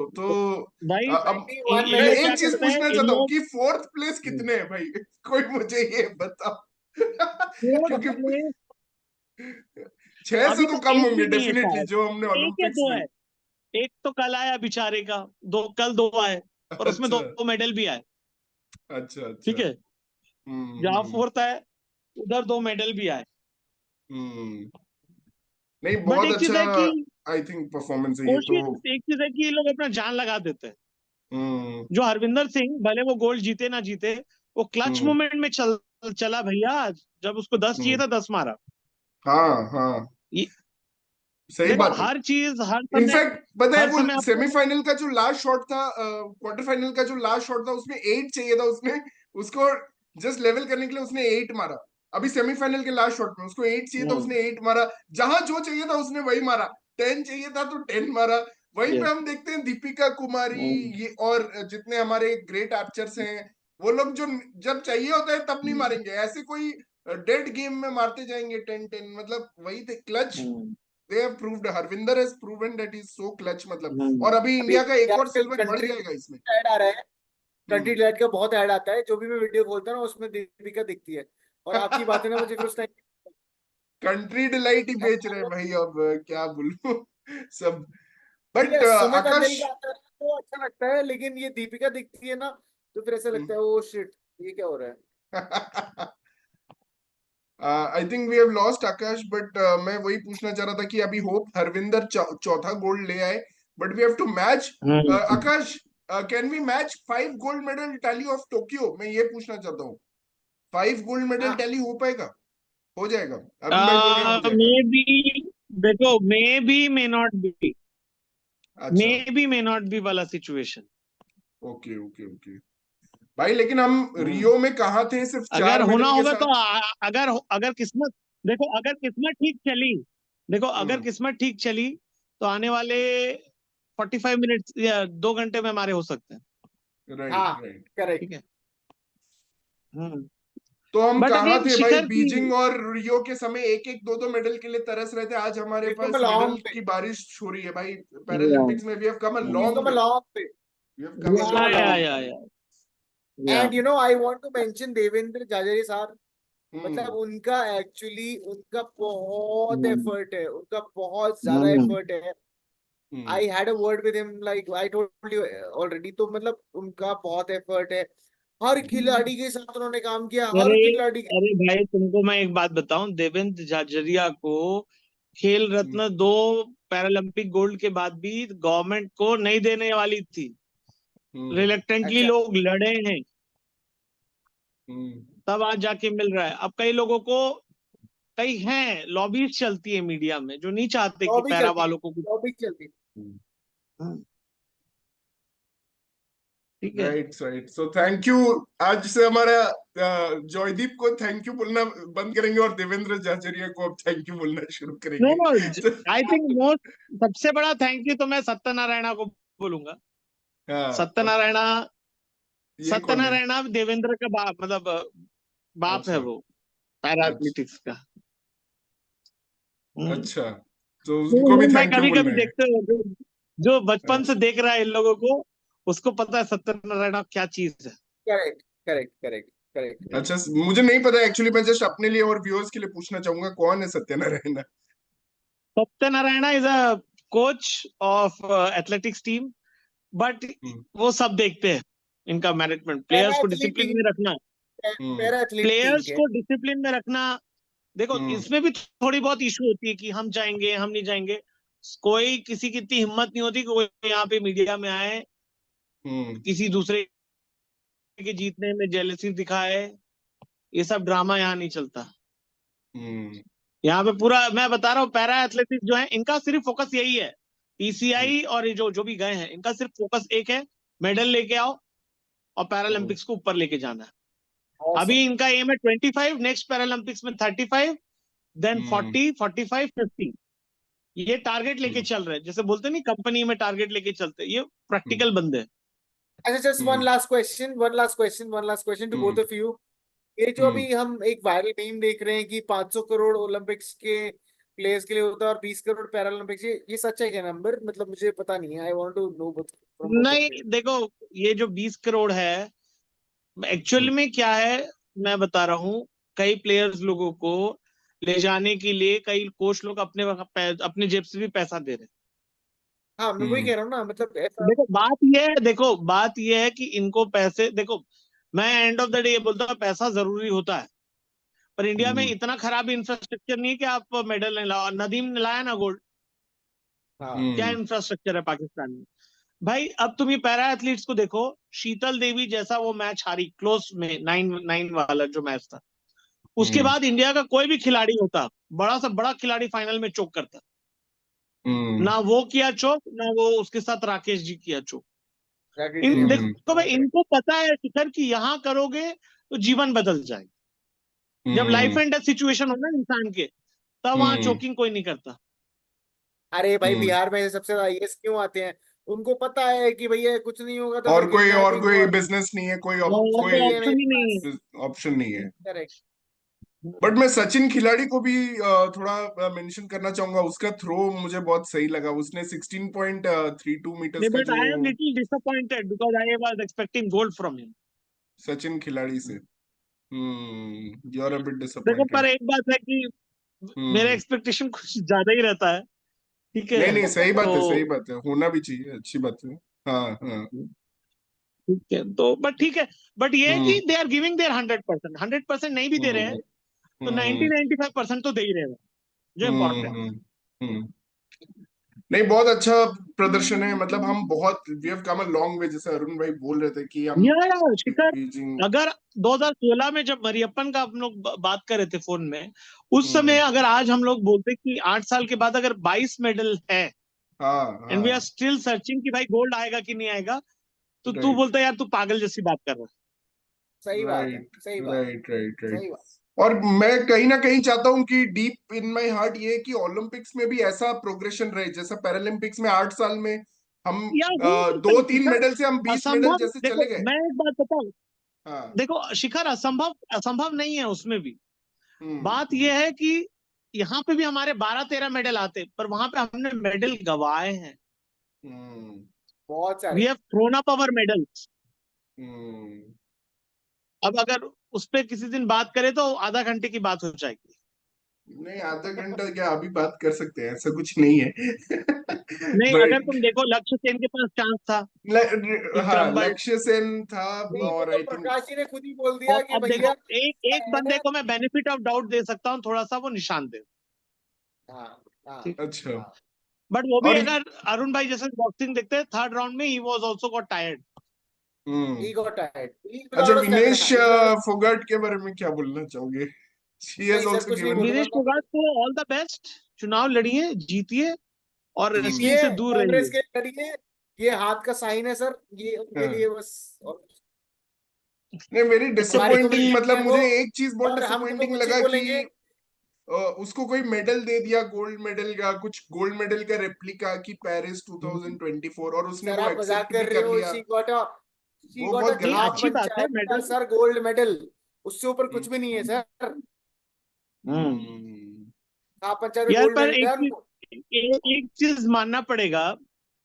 भाई अब 91 ये मैं लोग मेडल्स क्या एक चीज करते हैं, पूछना इन चाहता हूँ लोग कि 4th प्लेस कितने हैं भाई? कोई मुझे ये बताओ। क्योंकि 6 से अभी तो तक कम एक होंगे भी नहीं है डेफिनेटली शायद, जो हमने एक या ओलंपिक्स दो में। है। एक तो कल आया बेचारे का, कल दो आए, और उसमें अच्छा दो मेडल भी आए, अच्छा अच्छा। ठीक है। जहाँ हम्म 4th है उधर 2 मेडल भी आए। हम्म नहीं, बट बहुत एक चीज अच्छा है कि आई थिंक परफॉर्मेंस है ये तो। कोशिश, एक चीज है कि ये लोग अपना जान लगा देते हैं। हम्म जो हरविंदर सिंह, भले वो गोल्ड जीते ना जीते, वो क्लच हम्म मोमेंट में चला भैया। आज जब उसको 10 चाहिए हम्म था 10 मारा। हाँ हाँ, ये सही देखो, बात है। हर चीज हर समय, इनफैक्ट पता है हर वो समय आपको सेमीफाइनल का जो लास्ट शॉट था, क्वार्टर फाइनल का जो लास्ट शॉट था, उसमें 8 चाहिए था। उसने उसको जस्ट लेवल करने के लिए उसने 8 मारा। अभी सेमीफाइनल के लास्ट शॉट में उसको 8 चाहिए था, उसने 8 मारा। जहां जो चाहिए था उसने वही मारा। 10 चाहिए था तो 10 मारा। वहीं पे हम देखते हैं दीपिका कुमारी, ये और जितने हमारे ग्रेट आर्चर्स हैं, वो लोग जो जब चाहिए होता है तब नहीं मारेंगे। ऐसे कोई डेड गेम में मारते जाएंगे 10-10। मतलब वही थे clutch. they have proved, Harvinder has proven that he is so clutch। मतलब, और अभी अभी इंडिया का एक और सिल्वर बढ़ कंट्री जाएगा इसमें। ऐड आ रहा है, कंट्री हम्म डिलाइट का बहुत ऐड आता है। जो भी मैं वीडियो खोलता हूँ ना उसमें दीपिका दिखती है, और आपकी बातें ना मुझे फिर उस टाइम कंट्री डिलाइट ही बेच रहे हैं भाई, अब क्या बोलूं। सब। ठीक है। बट सुमित अंजलि आकाश, का आता है तो अच्छा लगता है, लेकिन ये दीपिका दिखती है ना तो फिर ऐसा लगता है ओ शिट, ये क्या हो रहा है। I think we have lost Akash. But मैं वही पूछना चाह रहा था कि अभी होप हरविंदर चौथा गोल्ड ले आए, but we have to match. Akash, can we match 5 gold medal tally of Tokyo? मैं ये पूछना चाहता हूँ, 5 गोल्ड मेडल हाँ टैली हो पाएगा? हो जाएगा? अरुण भाई बोल रहे हैं हो मे जाएगा। बी, देखो, may be may not be, may अच्छा, बी मे नॉट बी वाला सिचुएशन। ओके ओके ओके भाई। लेकिन हम रियो में कहाँ थे सिर्फ अगर 4 होना मेडल के होगा तो साथ। अगर अगर किस्मत, देखो अगर किस्मत ठीक चली, देखो अगर हम्म किस्मत ठीक चली तो आने वाले 45 मिनट या 2 घंटे में हमारे हो सकते हैं, राइट हाँ, राइट। करेक्ट। ठीक है। हम्म तो हम बट कहाँ अगेन थे भाई? शिखर की, बीजिंग और रियो के समय एक एक दो दो मेडल के लिए तरस रहे थे। आज हमारे We've come pass a long medal way. की बारिश हो रही है भाई। या पैरालंपिक्स में we have come a We've long come a way. long way. We have come a We've come a long way. long या way. या And I want to mention Devendra Jhajharia sir. मतलब हम्म उनका एक्चुअली उनका बहुत हम्म एफर्ट है, उनका बहुत ज्यादा हम्म एफर्ट है। I had a word with him, like I told you already. तो मतलब उनका बहुत एफर्ट है, हर खिलाड़ी के साथ उन्होंने काम किया, हर अरे खिलाड़ी के। अरे भाई, तुमको मैं एक बात बताऊं, देवेंद्र झाझरिया को खेल रत्न 2 पैरालंपिक गोल्ड के बाद भी गवर्नमेंट को नहीं देने वाली थी। रिलेक्टेंटली अच्छा। लोग लड़े हैं, हम्म, तब आज जाके मिल रहा है। अब कई लोगों को, कई हैं लॉबीज चलती है मीडिया में जो नहीं चाहते कि लॉबी पैरा चलती है, वालों को कुछ। लॉबी चलती है। हम्म, ठीक है। Right right. So thank you. आज से हमारा जॉयदीप को थैंक यू बोलना बंद करेंगे और देवेंद्र झाझरिया को अब थैंक यू बोलना शुरू नो करेंगे। नो, तो, आई थिंक मोस्ट, सबसे बड़ा थैंक यू तो मैं सत्यनारायणा को बोलूंगा। हाँ, अब सत्यनारायणा, ये कौन है? सत्यनारायणा देवेंद्र का बाप, मतलब बाप है अच्छा वो पैरा अच्छा एथलेटिक्स का। हम्म। अच्छा, तो तो उनको भी भाई थैंक यू कभी कभी बोलना है। देखते हो, जो बचपन से अच्छा देख रहा है इन लोगों को, उसको पता है सत्यनारायण क्या चीज है। Correct correct correct correct. अच्छा, मुझे नहीं पता एक्चुअली, मैं जस्ट अपने लिए और व्यूअर्स के लिए पूछना चाहूंगा कौन है Satyanarayana? Satyanarayana is a coach of athletics team, but hmm वो सब देखते हैं इनका मैनेजमेंट, प्लेयर्स पैरा को एथलीट डिसिप्लिन टीम, में रखना। Hmm para athlete team players के। को डिसिप्लिन में रखना। देखो हम्म इसमें भी थोड़ी बहुत इशू होती है कि हम जाएंगे हम नहीं जाएंगे। कोई किसी की इतनी हिम्मत नहीं होती कि वो यहाँ पे मीडिया में आए, हम्म किसी दूसरे के जीतने में जेलसी दिखाए। ये सब ड्रामा यहाँ नहीं चलता। हम्म यहाँ पे पूरा मैं बता रहा हूँ, पैरा एथलेटिक्स जो है इनका सिर्फ फोकस यही है। हम्म पीसीआई और ये जो जो भी गए हैं, इनका सिर्फ फोकस एक है, मेडल लेके आओ और हम्म पैरालंपिक्स को ऊपर लेके जाना है। ऑसम। अभी इनका एम है 25, नेक्स्ट पैरालंपिक्स में 35, देन हम्म 40, 45, 50। ये टारगेट लेके हम्म चल रहे हैं, जैसे बोलते नहीं कंपनी में टारगेट लेके चलते हैं, ये हम्म प्रैक्टिकल बंदे हैं। अच्छा, just one hmm last question, one last question to both hmm of you. ये जो हम्म अभी हम एक वायरल मीम देख रहे हैं कि 500 करोड़ ओलंपिक्स के प्लेयर्स के लिए होता है और 20 करोड़ पैरालंपिक्स, ये सच है क्या नंबर? मतलब मुझे पता नहीं है, I want to know from both of नहीं यू। देखो, ये जो 20 करोड़ है एक्चुअल में क्या है, मैं बता रहा हूँ। कई प्लेयर्स लोगों को ले जाने के लिए कई कोच लोग अपने जेब से भी पैसा दे रहे हाँ, मैं वही हम्म कह रहा हूँ ना, मतलब हैं। ऐसा। देखो बात ये है कि इनको पैसे देखो, मैं एंड ऑफ द डे ये बोलता हूँ पैसा जरूरी होता है, पर इंडिया में हम्म इतना खराब इंफ्रास्ट्रक्चर नहीं है कि आप मेडल नहीं लाओ। नदीम ने लाया ना गोल्ड, हाँ क्या हम्म इंफ्रास्ट्रक्चर है पाकिस्तान में। भाई अब तुम ये पैरा एथलीट्स को देखो, शीतल देवी जैसा वो मैच हारी क्लोज में, 9-9 वाला जो मैच था, उसके हम्म बाद इंडिया का कोई भी खिलाड़ी होता, बड़ा सा बड़ा खिलाड़ी फाइनल में चोक करता। हम्म ना वो किया चोक, ना वो उसके साथ राकेश जी किया चोक। राकेश जी इन ने हम्म देखो भाई, करेक्ट। इनको पता है शिखर कि यहाँ करोगे तो जीवन बदल जाएगा। जब life hmm and death situation हो ना इंसान के, तब वहां हम्म चोकिंग कोई नहीं करता। अरे भाई, हम्म बिहार में से सबसे ज्यादा आईएएस क्यों आते हैं? उनको पता है कि भैया कुछ नहीं होगा तो फिर और किडनैपिंग कोई और बिजनेस नहीं है, ऑप्शन और नहीं है ऑप्शन मेरे ही नहीं पास। है। ऑप्शन नहीं है। करेक्ट। बट मैं सचिन खिलाड़ी को भी थोड़ा मेंशन करना चाहूंगा, उसका थ्रो मुझे बहुत सही लगा। उसने 16.32 मीटर्स नहीं, का बट जो I am little disappointed because I was expecting gold from him. Sachin खिलाड़ी से, यू आर अ बिट देखो डिसअपॉइंटेड। पर एक बात है कि मेरा हम्म एक्सपेक्टेशन कुछ ज्यादा ही रहता है, ठीक नहीं है। नहीं, सही बात है, सही तो बात है, होना भी चाहिए, अच्छी बात है। हाँ हाँ। ठीक है, तो बट ठीक है। बट ये है हम्म कि दे आर गिविंग देयर 100%, 100% नहीं भी दे रहे हम्म हैं तो हम्म 90-95% तो दे ही रहे हैं, जो इम्पोर्टेंट है। हम्म हम्म नहीं, बहुत अच्छा प्रदर्शन है। मतलब हम बहुत we have come a long way, जैसे अरुण भाई बोल रहे थे कि हम यार शिखर, बीजिंग। अगर 2016 में जब मरियप्पन का हम लोग बात कर रहे थे फोन में, उस समय हम्म अगर आज हम लोग बोलते कि 8 साल के बाद अगर 22 मेडल है हाँ एंड वी आर हाँ। स्टिल सर्चिंग कि भाई गोल्ड आएगा कि नहीं आएगा, तो तू राइट बोलता यार तू पागल जैसी बात कर रहा सही बात है, राइट सही बात राइट राइट है, राइट। सही बात। और मैं कहीं ना कहीं चाहता हूं कि डीप इन माय हार्ट ये है कि ओलंपिक्स में भी ऐसा प्रोग्रेशन रहे जैसा पैरालंपिक्स में 8 साल में हम है। यार हो सकता है 2-3 शिखर, मेडल से हम 20 मेडल असंभव, जैसे देखो चले गए। मैं एक बात बताऊं, हाँ। देखो शिखर, असंभव असंभव नहीं है उसमें भी। हम्म बात हम्म यह है कि यहाँ पे भी हमारे 12-13 मेडल आते, पर वहां पे हमने मेडल गवाए हैं। हम्म बहुत वी सारे। Have thrown up our medals. हम्म अब अगर उस पर किसी दिन बात करें तो आधा घंटे की बात हो जाएगी। नहीं, आधा घंटा क्या अभी बात कर सकते हैं, ऐसा कुछ नहीं है। नहीं, अगर बट तुम देखो लक्ष्य सेन के पास चांस था कि हाँ, क्रम्बल, लक्ष्य सेन था। नहीं, वो और तो आई थिंक प्रकाश जी ने खुद ही बोल दिया और कि अब देखो भैया एक एक बंदे को मैं बेनिफिट ऑफ डाउट दे सकता हूँ थोड़ा सा, वो निशान दे। हाँ हाँ ठीक, अच्छा। हाँ, बट वो भी और अगर अरुण भाई जैसे बॉक्सिंग देखते हैं, थर्ड राउंड में he was also got tired. he hmm got tired. He's अच्छा, without a Vinesh stamina. He's without a... Phogat के बारे में क्या बोलना चाहोगे? शी हैज नहीं सर, आल्सो कुछ नहीं गिवन। बोलूंगा विनेश मैं। फोगाट को ऑल द बेस्ट, चुनाव लड़िए, जीतिए और रेसलिंग ये से दूर कांग्रेस रहिए। के जरिए ये हाथ का साइन है सर, ये उनके हाँ। लिए बस। और नहीं, वेरी हमारी डिसअपॉइंटिंग, कम्युनिटी मतलब है वो, मुझे एक चीज बहुत और हम तो डिसअपॉइंटिंग कुछ ही लगा कि बोलेंगे। उसको कोई मेडल दे दिया, गोल्ड मेडल या कुछ गोल्ड मेडल का रेप्लिका की पेरिस हम्म। 2024, और उसने सर वो आप मजाक एक्सेप्ट भी कर रहे कर हो, लिया। शी वो गॉट अ बहुत नहीं, गलत ग्राम था। अच्छी बात है पंचायत का मेडल। सर गोल्ड मेडल, उससे ऊपर हम्म कुछ भी नहीं है सर। हम्म ग्राम पंचायत में यार गोल्ड पर मेडल है उनको। एक चीज मानना पड़ेगा,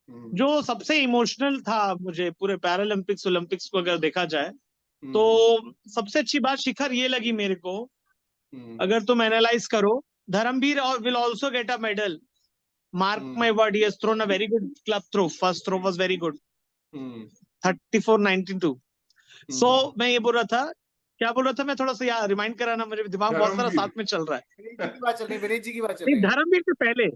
हम्म जो सबसे इमोशनल था मुझे पूरे पैरालंपिक्स ओलंपिक्स को अगर देखा जाए, तो हम्म सबसे अच्छी बात शिखर ये लगी मेरे को, हम्म अगर तुम एनालाइज करो, धर्मवीर और will also get a medal. Mark hmm my word, he has thrown a very good club throw, first throw was very good, hmm 34-92। So hmm मैं ये बोल रहा था, क्या बोल रहा था मैं, थोड़ा सा यार रिमाइंड कराना, मेरे दिमाग बहुत सारा धर्मवीर। साथ में चल रहा है। विनेश जी की बात चल रही है, विनेश जी की बात चल नहीं, रही है। धर्मवीर से पहले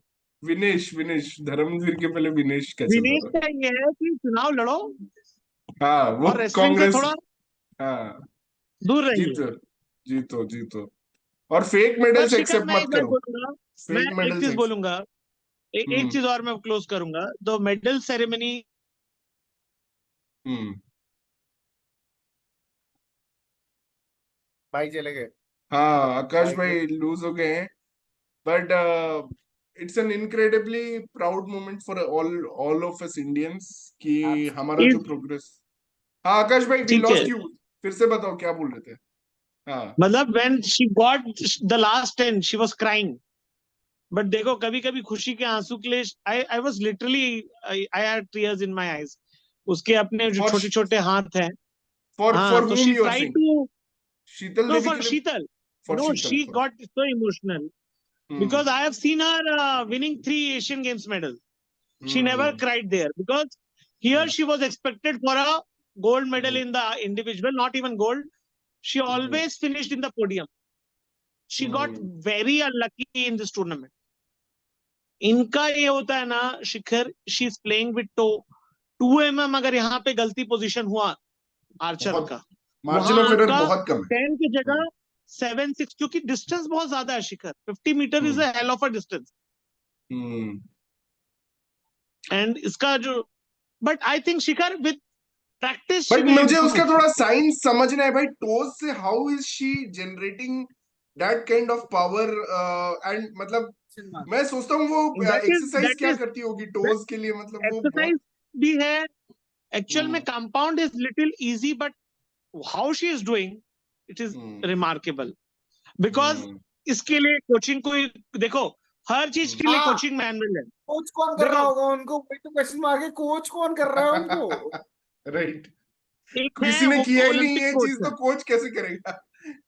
विनेश विनेश धर्मवीर के पहले विनेश का चल विनेश रहा का ये है कि चुनाव लड़ो था। हाँ, वो और रेसलिंग से कांग्रेस। थोड़ा हाँ, दूर रहिए। जीतो जीतो जीतो, और फेक पर मेडल्स शिखर एक्सेप्ट मैं मत एक बात करो। बोलूंगा, मैं फेक एक मेडल्स चीज एक्सेप्ट। बोलूंगा, एक हम्म चीज और मैं क्लोज करूंगा, द मेडल सेरेमनी। हम्म भाई चले गए। हाँ, आकाश भाई को भाई लूज हो गए हैं। But it's an incredibly proud moment for all of us Indians कि हमारा जो प्रोग्रेस। हाँ, आकाश भाई, वी ठीक है, लॉस्ट यू। फिर से बताओ क्या बोल रहे थे। हाँ। मतलब when she got the last 10 she was crying. But देखो कभी कभी खुशी के आंसू के लिए I I was literally, I had tears in my eyes. उसके अपने जो फॉर छोटे छोटे हाथ हैं। फॉर हाँ, तो whom she you are try saying? To, Sheetal no Devi के फॉर लिए? Sheetal, for no Sheetal, she for. Got so emotional hmm because I have seen her winning 3 Asian Games medals. She never hmm cried there because here hmm she was expected for a gold medal hmm in the individual, not even gold. She hmm always finished in the podium. She got hmm very unlucky in this tournament. इनका ये होता है ना Shikhar, she is playing with toe, 2 mm अगर यहाँ पे गलती position हुआ आर्चर बहुत, का, मार्जिन वहां ऑफ एरर आपका बहुत कम है। 10 की हम्म जगह 7-6, क्योंकि डिस्टेंस बहुत ज्यादा है Shikhar, 50 metre is hmm a hell of a distance. Hmm and इसका जो, but I think Shikhar with practice she but will मुझे उसका इम्प्रूव। थोड़ा साइंस समझना है भाई, टोज से how is she generating that kind of power, and मतलब मैं सोचता हूँ वो एक्सरसाइज दैट क्या इज करती होगी टोज के लिए, मतलब वो बहुत। एक्सरसाइज भी है, एक्चुअल में hmm compound is little easy, but how she is doing it is hmm remarkable. Because hmm इसके लिए कोचिंग को देखो, हर चीज के लिए हाँ, कोचिंग मैनुअल है। कोच कौन कर रहा देखो, होगा उनको, वही तो क्वेश्चन मार्क है, कोच कौन कर रहा है उनको। राइट। एक किसी है ने किया ही नहीं ओलंपिक ये कोच चीज, है, तो कोच कैसे करेगा?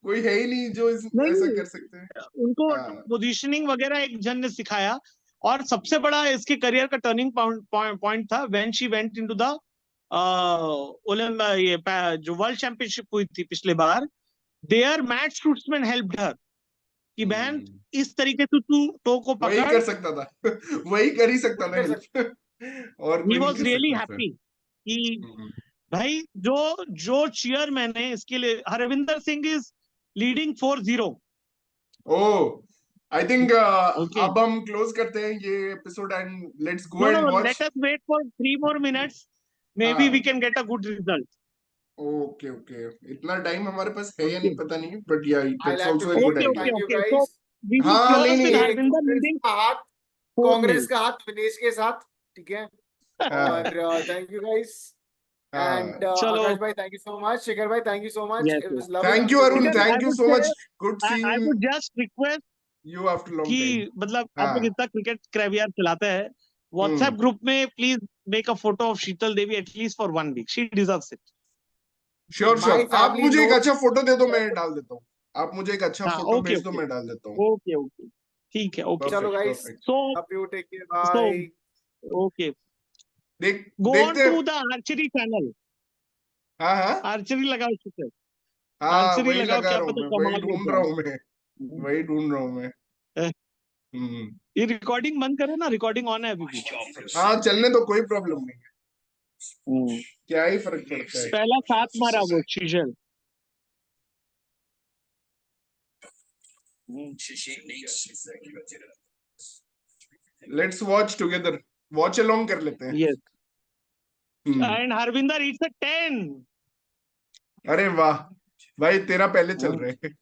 कोई है ही नहीं जो ऐसा नहीं कर सकते हैं। उनको हाँ। पोजीशनिंग वगैरह एक जन ने सिखाया। और सबसे बड़ा इसके करियर का टर्निंग पॉइंट था when she went into the जो वर्ल्ड चैंपियनशिप हुई थी पिछले बार, देयर मैट शूट्समैन हेल्प्ड हर कि बहन हम्म इस तरीके से तू टो को वही पकड़। कर सकता था। वही कर ही सकता वही था कर सकते। हेल्प। और ही कोई नहीं वॉज कर रियली सकता था। हैप्पी कि हम्म भाई जो जो चीयर मैंने इसके लिए, Harvinder Singh is leading 4-0। Oh, I think okay, अब हम क्लोज करते हैं ये episode and let's go no no, and watch. Let us wait for 3 more minutes, maybe we हाँ, can get a good result. Okay okay, इतना टाइम हमारे पास है या ओके नहीं पता नहीं, बट या I that's like to also a good okay idea. Okay thank you okay, so guys. We will हाँ, नहीं क्लोज विद नहीं। ये हरविंदर लीडिंग कांग्रेस 4-0। का हाथ विनेश के साथ, ठीक है। हाँ और थैंक यू गाइस। एंड हाँ, चलो, आकाश भाई thank you so much, Shekhar भाई thank you so much, yes it yes, was lovely thank you talking to Arun, you. Shikhar I thank you would so say, much. Good I seeing would just request you after long कि time. मतलब आप हाँ। लोग इतना cricket क्रैवियर चलाते हैं, WhatsApp hmm group में please make a photo of Sheetal Devi at least for 1 week, she deserves it. Sure my sure, आप फैमिली मुझे एक नोज। अच्छा फोटो दे दो, मैं डाल देता हूँ। आप मुझे एक अच्छा हाँ फोटो ओके भेज दो, ओके मैं डाल देता हूँ। ओके ओके ठीक है ओके चलो perfect guys, perfect. So love you, take care, so bye. Okay देख गो ऑन देखते टू द आर्चरी चैनल, हाँ हाँ आर्चरी लगाओ इस पे, हाँ, आर्चरी वही लगाओ, लगा क्या रहा हूँ पता मैं, वही कमाल हो ढूंढ रहा जाए। हूँ मैं, वही ढूंढ रहा हूँ मैं। हम्म। ये रिकॉर्डिंग बंद करो ना, रिकॉर्डिंग ऑन है अभी भी। हाँ चलने तो कोई प्रॉब्लम नहीं है, हम्म। क्या ही फर्क पड़ता है। पहला 7 मारा वो Sheetal. Let's watch together, watch along कर लेते हैं। Yes hmm. And Harvinder it's a 10। अरे वाह भाई, तेरा पहले चल रहे हैं।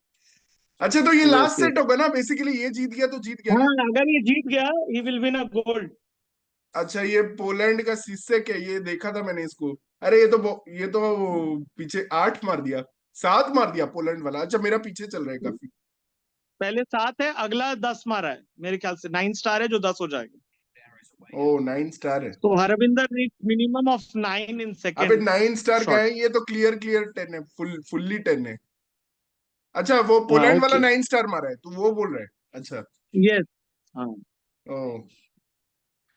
अच्छा तो ये यस लास्ट यस सेट होगा ना, बेसिकली ये जीत गया तो जीत गया हाँ, ना। अगर ये जीत गया he will win a gold. अच्छा ये पोलैंड का सिस्सेक है, ये देखा था मैंने इसको। अरे ये तो पीछे 8 मार दिया, 7 मार दिया पोलैंड वाला। अच्छा मेरा पीछे चल रहा है काफी। पहले 7 है, अगला 10 मारा है, मेरे ख्याल से 9 स्टार है जो 10 हो जाएगा। ओ 9 स्टार है। तो हरविंदर नीड्स मिनिमम ऑफ 9 इन अबे सेकंड 9 स्टार का शॉट। है, ये तो क्लियर क्लियर 10 है, फुल्ली 10 है। अच्छा वो हाँ पोलैंड वाला ओके 9 स्टार मारा है, तो वो बोल रहा है। अच्छा यस हाँ ओ,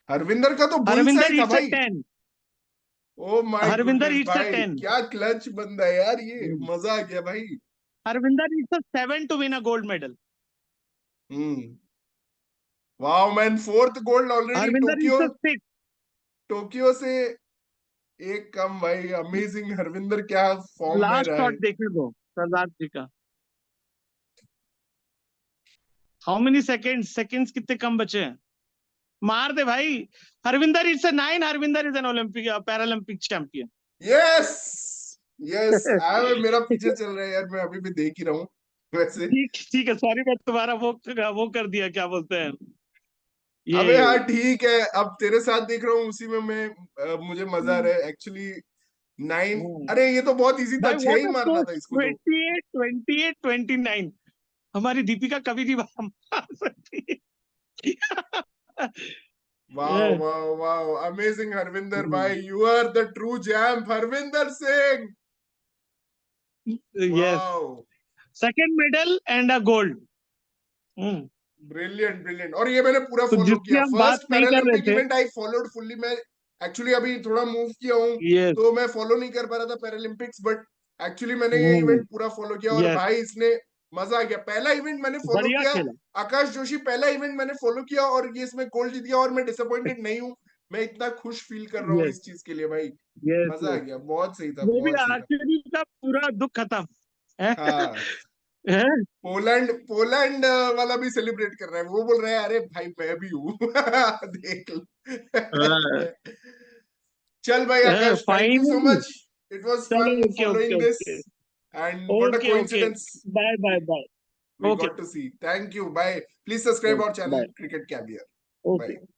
हरविंदर का तो बुल्स आई हरविंदर था इट्स अ भाई। 10, oh my Harvinder goodness it's a भाई, 10, क्या क्लच बंदा है यार, ये मजा आ गया भाई। Harvinder it's a 7 to win a gold medal. Hmm. Wow man, 4th gold already. Harvinder Tokyo, it's a 6। Tokyo से एक कम भाई, अमेजिंग। हरविंदर क्या फॉर्म में लास्ट रहा है। शॉट देखने दो सरदार जी का। हाउ मेनी सेकंड्स कितने कम बचे हैं, मार दे भाई। Harvinder it's a 9, Harvinder is an Olympic Paralympic champion. Yes yes, मेरा पीछे चल रहा है यार, मैं अभी भी देख ही रहा हूँ वैसे। ठीक ठीक है, सॉरी मैं तुम्हारा वो कर दिया, क्या बोलते हैं अबे ये। हाँ ठीक है, अब तेरे साथ देख रहा हूँ, उसी में मैं मुझे मजा आ रहा है एक्चुअली। 9, अरे ये तो बहुत इजी था, भाई 6 व्हाट ही अ मारना स्कोर, था इसको तो। 28 29। हमारी दीपिका कभी नहीं मार सकती। Wow wow wow, amazing Harvinder भाई, you are the true champ Harvinder Singh. Yes wow second medal and a gold. Brilliant brilliant. और ये मैंने पूरा तो फॉलो जिसकी किया, हम बात फर्स्ट नहीं कर रहे पैरालंपिक थे। Event I followed fully. मैं एक्चुअली अभी थोड़ा मूव किया हूँ, यस तो मैं फॉलो नहीं कर पा रहा था पैरालंपिक्स, बट एक्चुअली मैंने ये इवेंट पूरा फॉलो किया, और यस भाई इसने मजा आ गया। पहला इवेंट मैंने फॉलो बढ़िया किया, खेला। आकाश जोशी पहला इवेंट मैंने फॉलो किया, और ये इसमें गोल्ड जीत गया, और मैं डिसअपॉइंटेड नहीं हूँ। मैं इतना खुश फील कर रहा हूँ यस इस चीज के लिए भाई। यस मजा आ यस गया, बहुत सही था, वो भी बहुत सही था। आरसीबी का पूरा दुख खत्म है। हाँ हैं? पोलैंड, पोलैंड वाला भी सेलिब्रेट कर रहा है, वो बोल रहा है अरे भाई मैं भी हूँ। देख लो। चल भाई Akash, thank you so finally much, it was चलो fun okay okay following this, okay and what a okay okay coincidence bye bye bye we okay got to see. Thank you, bye, please subscribe our channel by Cricket Caviar. Okay Bye.